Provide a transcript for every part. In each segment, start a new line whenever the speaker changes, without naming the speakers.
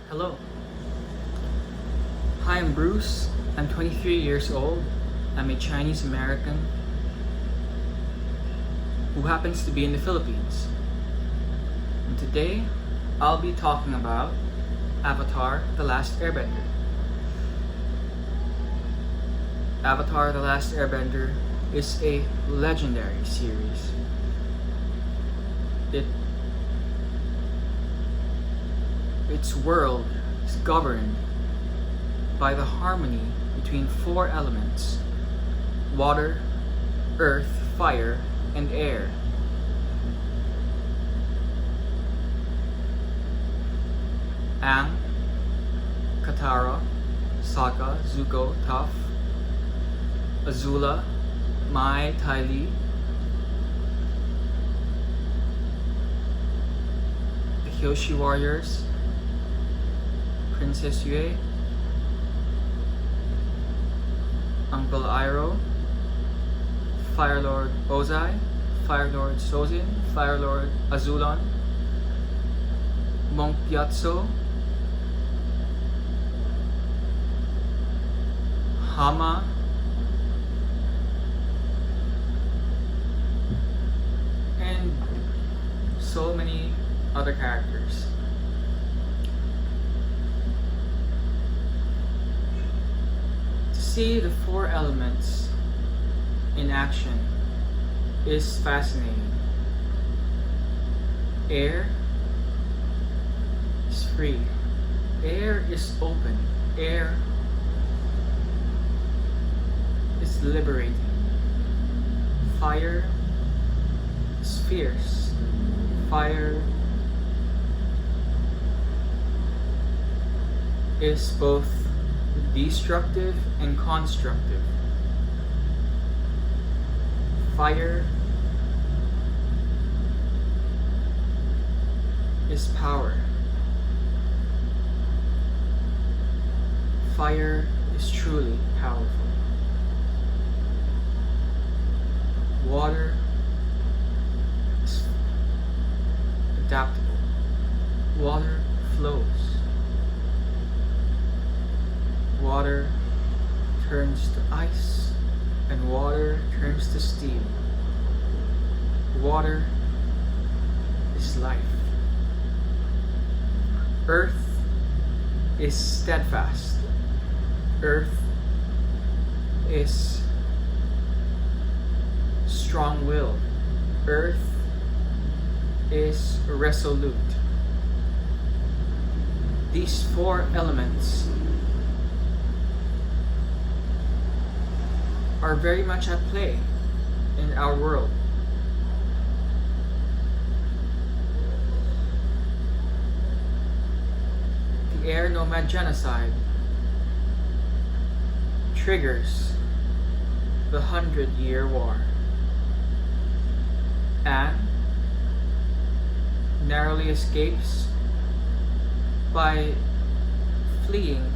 Hello. Hi, I'm Bruce. I'm 23 years old. I'm a Chinese American who happens to be in the Philippines. And today, I'll be talking about Avatar: The Last Airbender. Avatar: The Last Airbender is a legendary series. Its world is governed by the harmony between four elements: water, earth, fire, and air. Aang, Katara, Sokka, Zuko, Toph, Azula, Mai, Ty Lee, the Kyoshi Warriors, Princess Yue, Uncle Iroh, Fire Lord Ozai, Fire Lord Sozin, Fire Lord Azulon, Monk Gyatso, Hama, and so many other characters. To see the four elements in action is fascinating. Air is free. Air is open. Air is liberating. Fire is fierce. Fire is both destructive and constructive. Fire is power. Fire is truly powerful. Water is adaptable. Water flows. Water turns to ice, and water turns to steam. Water is life. Earth is steadfast. Earth is strong-willed. Earth is resolute. These four elements are very much at play in our world. The air nomad genocide triggers the 100-Year War. Aang narrowly escapes by fleeing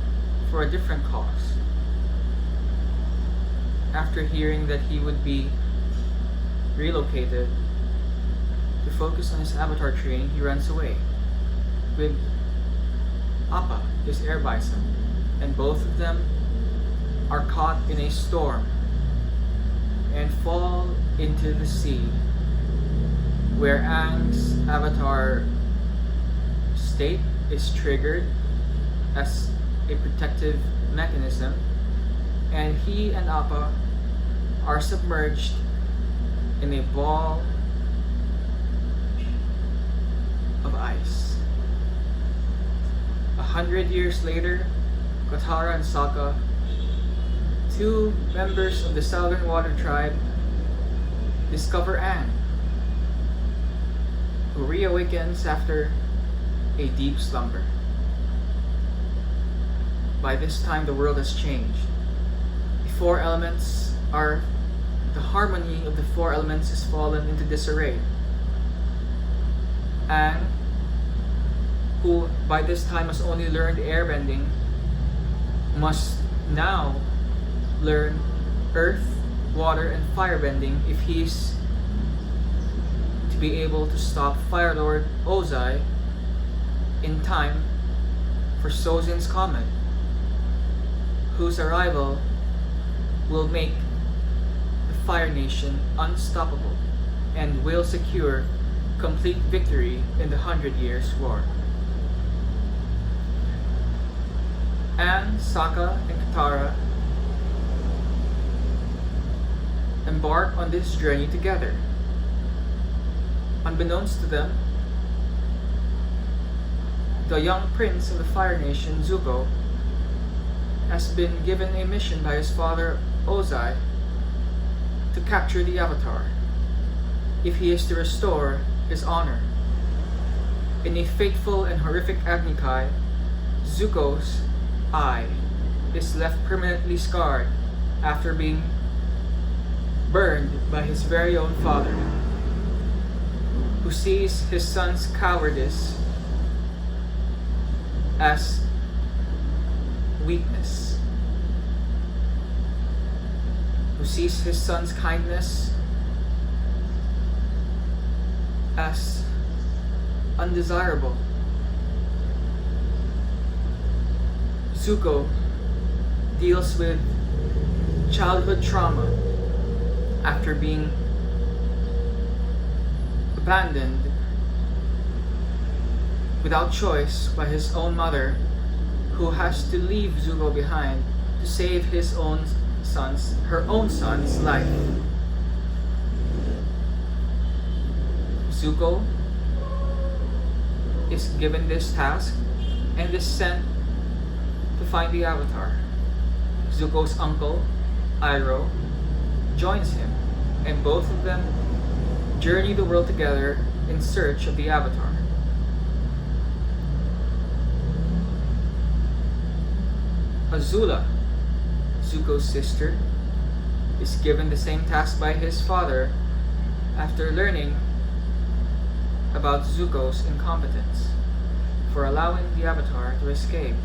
for a different cause. After hearing that he would be relocated to focus on his avatar training, he runs away with Appa, his air bison, and both of them are caught in a storm and fall into the sea, where Aang's avatar state is triggered as a protective mechanism, and he and Appa are submerged in a ball of ice. 100 years later, Katara and Sokka, two members of the Southern Water Tribe, discover Aang, who reawakens after a deep slumber. By this time, the world has changed. The harmony of the four elements has fallen into disarray. Aang, who by this time has only learned airbending, must now learn earth, water, and firebending if he's to be able to stop Fire Lord Ozai in time for Sozin's comet, whose arrival will make the Fire Nation unstoppable and will secure complete victory in the 100 Years' War. Aang, Sokka, and Katara embark on this journey together. Unbeknownst to them, the young prince of the Fire Nation, Zuko, has been given a mission by his father, Ozai, to capture the Avatar, if he is to restore his honor. In a fateful and horrific Agni Kai, Zuko's eye is left permanently scarred after being burned by his very own father, who sees his son's cowardice as weakness, who sees his son's kindness as undesirable. Zuko deals with childhood trauma after being abandoned without choice by his own mother, who has to leave Zuko behind to save her own son's life. Zuko is given this task and is sent to find the Avatar. Zuko's uncle, Iroh, joins him, and both of them journey the world together in search of the Avatar. Azula, Zuko's sister, is given the same task by his father after learning about Zuko's incompetence for allowing the Avatar to escape.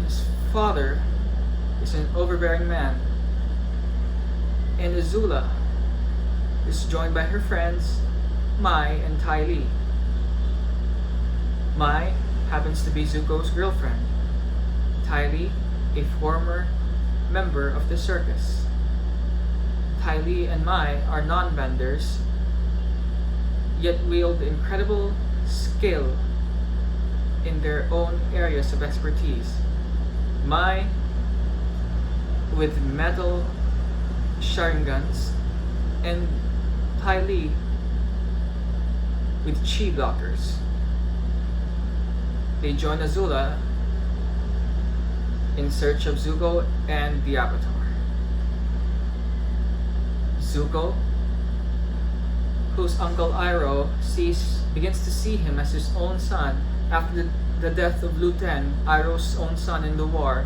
His father is an overbearing man, and Azula is joined by her friends Mai and Ty Lee. Mai happens to be Zuko's girlfriend, Ty Lee a former member of the circus. Ty Lee and Mai are non-benders, yet wield incredible skill in their own areas of expertise. Mai with metal Sharingans, and Ty Lee with chi blockers. They join Azula in search of Zuko and the Avatar. Zuko, whose uncle Iroh begins to see him as his own son after the death of Lu Ten, Iroh's own son in the war.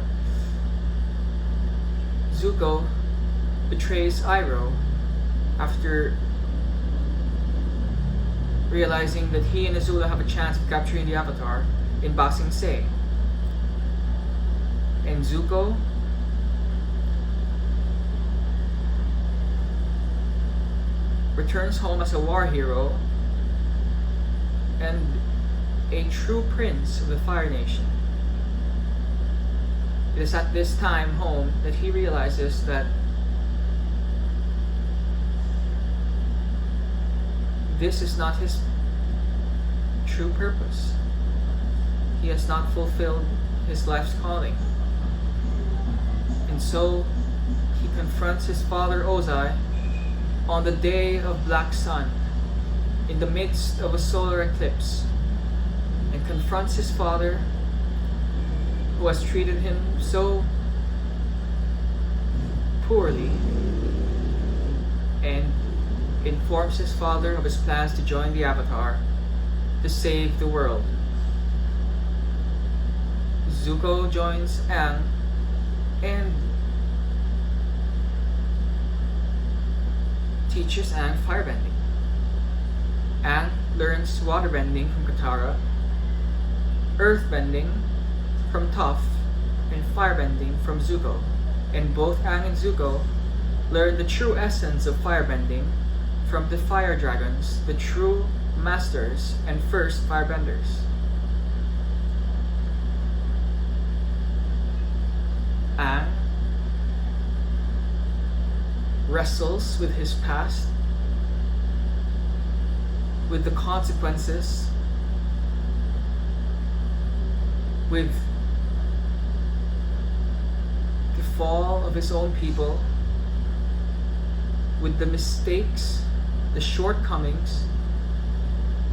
Zuko betrays Iroh after realizing that he and Azula have a chance of capturing the Avatar in Ba Sing Se. And Zuko returns home as a war hero and a true prince of the Fire Nation. It is at this time home that he realizes that this is not his true purpose. He has not fulfilled his life's calling. And so he confronts his father Ozai on the day of Black Sun, in the midst of a solar eclipse, and confronts his father, who has treated him so poorly, and informs his father of his plans to join the Avatar to save the world. Zuko joins Aang and teaches Aang firebending. Aang learns waterbending from Katara, earthbending from Toph, and firebending from Zuko. And both Aang and Zuko learn the true essence of firebending from the fire dragons, the true masters and first firebenders. Aang wrestles with his past, with the consequences, with the fall of his own people, with the mistakes, the shortcomings,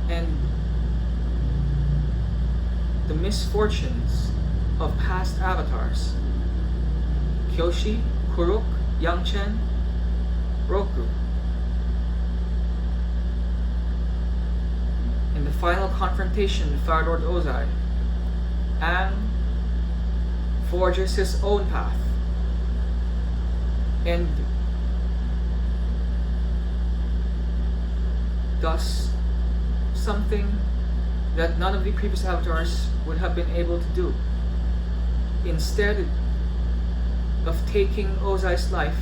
and the misfortunes of past avatars. Kyoshi, Kuruk, Yangchen, Roku. In the final confrontation with Fire Lord Ozai, Aang forges his own path and does something that none of the previous avatars would have been able to do. Instead of taking Ozai's life,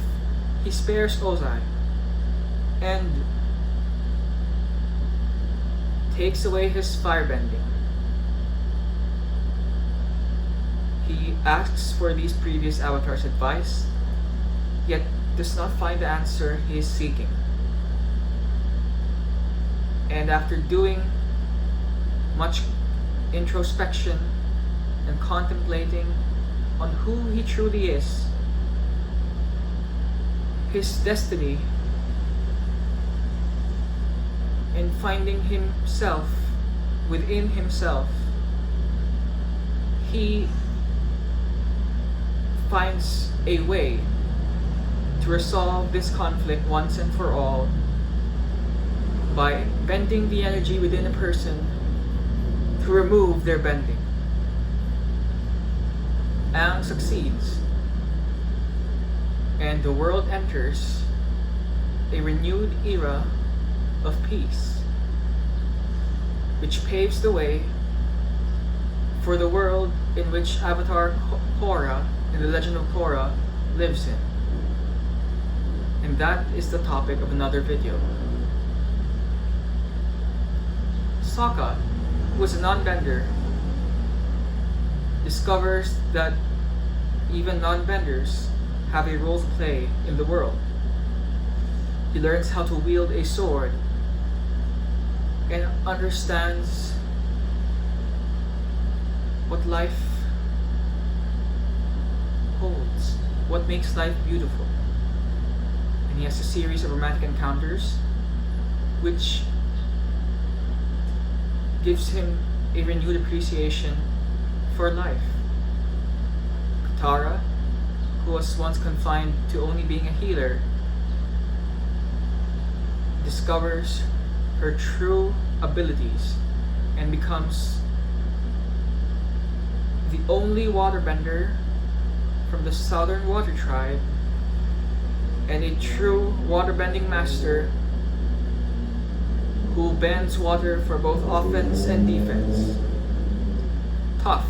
he spares Ozai and takes away his firebending. He asks for these previous avatars' advice, yet does not find the answer he is seeking. And after doing much introspection and contemplating on who he truly is, his destiny, in finding himself within himself, he finds a way to resolve this conflict once and for all by bending the energy within a person to remove their bending. Aang succeeds, and the world enters a renewed era of peace, which paves the way for the world in which Avatar Korra in the Legend of Korra lives in. And that is the topic of another video. Sokka, who is a non-bender, discovers that even non-benders have a role to play in the world. He learns how to wield a sword and understands what life holds, what makes life beautiful. And he has a series of romantic encounters which gives him a renewed appreciation for life. Katara, who was once confined to only being a healer, discovers her true abilities and becomes the only waterbender from the Southern Water Tribe and a true waterbending master who bends water for both offense and defense. Toph,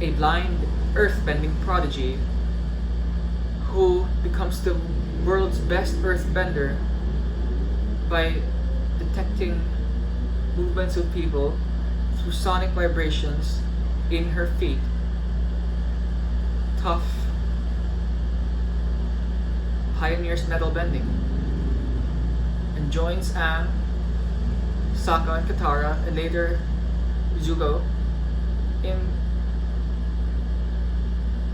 a blind earthbending prodigy who becomes the world's best earthbender by detecting movements of people through sonic vibrations in her feet. Toph pioneers metal bending and joins Aang, Sokka, and Katara, and later Zuko, in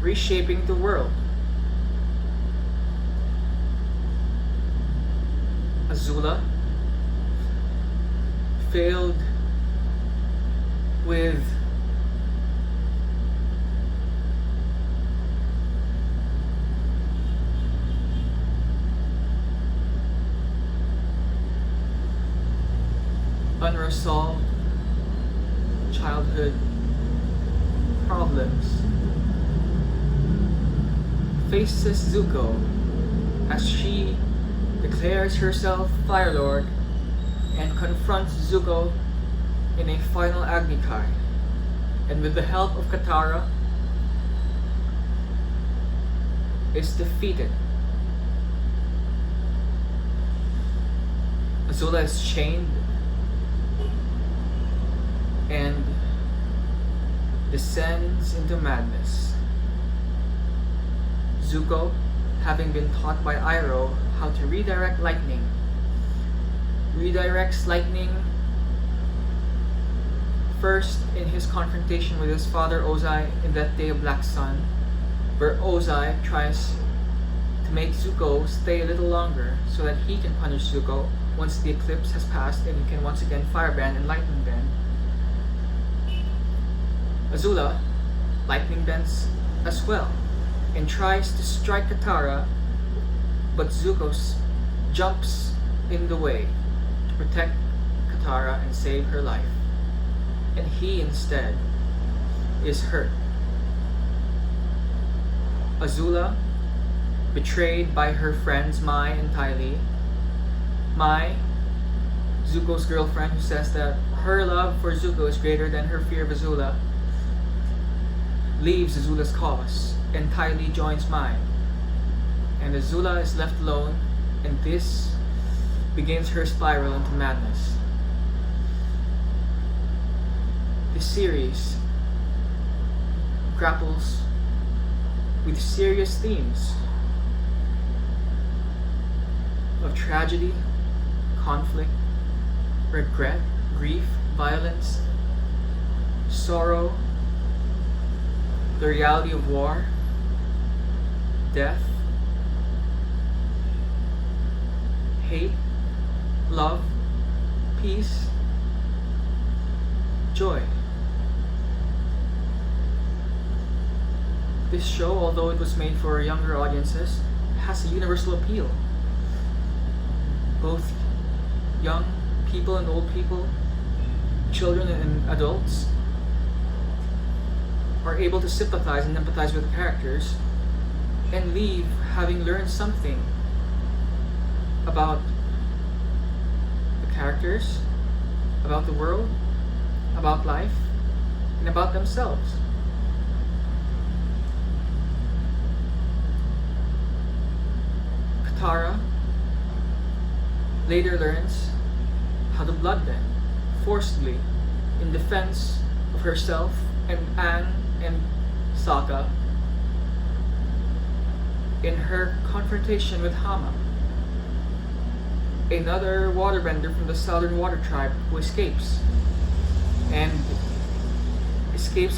reshaping the world. Azula failed with unresolved childhood problems, faces Zuko as she declares herself Fire Lord and confronts Zuko in a final Agni Kai, and with the help of Katara is defeated Azula is chained and descends into madness. Zuko, having been taught by Iroh how to redirect lightning, redirects lightning first in his confrontation with his father Ozai in that day of Black Sun, where Ozai tries to make Zuko stay a little longer so that he can punish Zuko once the eclipse has passed and he can once again firebend and lightning bend. Azula lightning bends as well and tries to strike Katara, but Zuko jumps in the way to protect Katara and save her life, and he instead is hurt. Azula, betrayed by her friends Mai and Ty Lee. Mai, Zuko's girlfriend, who says that her love for Zuko is greater than her fear of Azula, leaves Azula's cause, and Ty Lee joins Mai. And Azula is left alone, and this begins her spiral into madness. This series grapples with serious themes of tragedy, conflict, regret, grief, violence, sorrow, the reality of war, death, hate, love, peace, joy. This show, although it was made for younger audiences, has a universal appeal. Both young people and old people, children and adults, are able to sympathize and empathize with the characters and leave having learned something about the characters, about the world, about life, and about themselves. Katara later learns how to bloodbend forcibly in defense of herself and Aang and Sokka in her confrontation with Hama, another waterbender from the Southern Water Tribe who escapes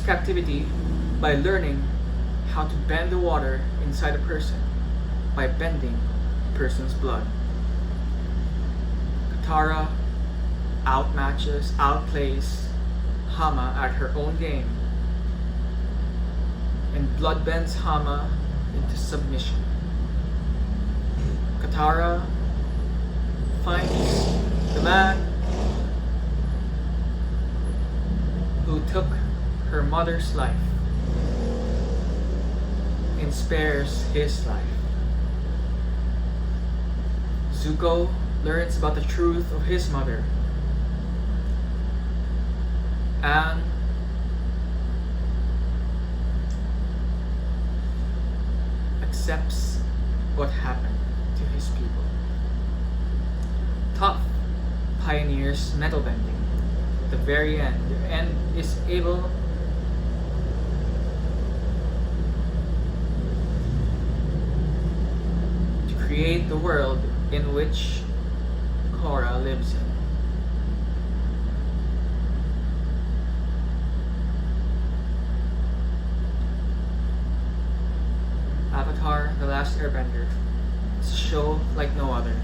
captivity by learning how to bend the water inside a person by bending a person's blood. Katara outplays Hama at her own game and bloodbends Hama into submission. Katara finds the man who took her mother's life and spares his life. Zuko learns about the truth of his mother and accepts what happened to his people. Toph pioneers metal bending at the very end and is able to create the world in which Korra lives in. Avatar: The Last Airbender. It's a show like no other.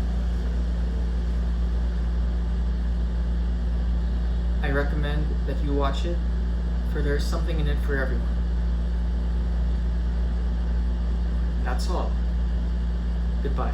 I recommend that you watch it, for there's something in it for everyone. That's all. Goodbye.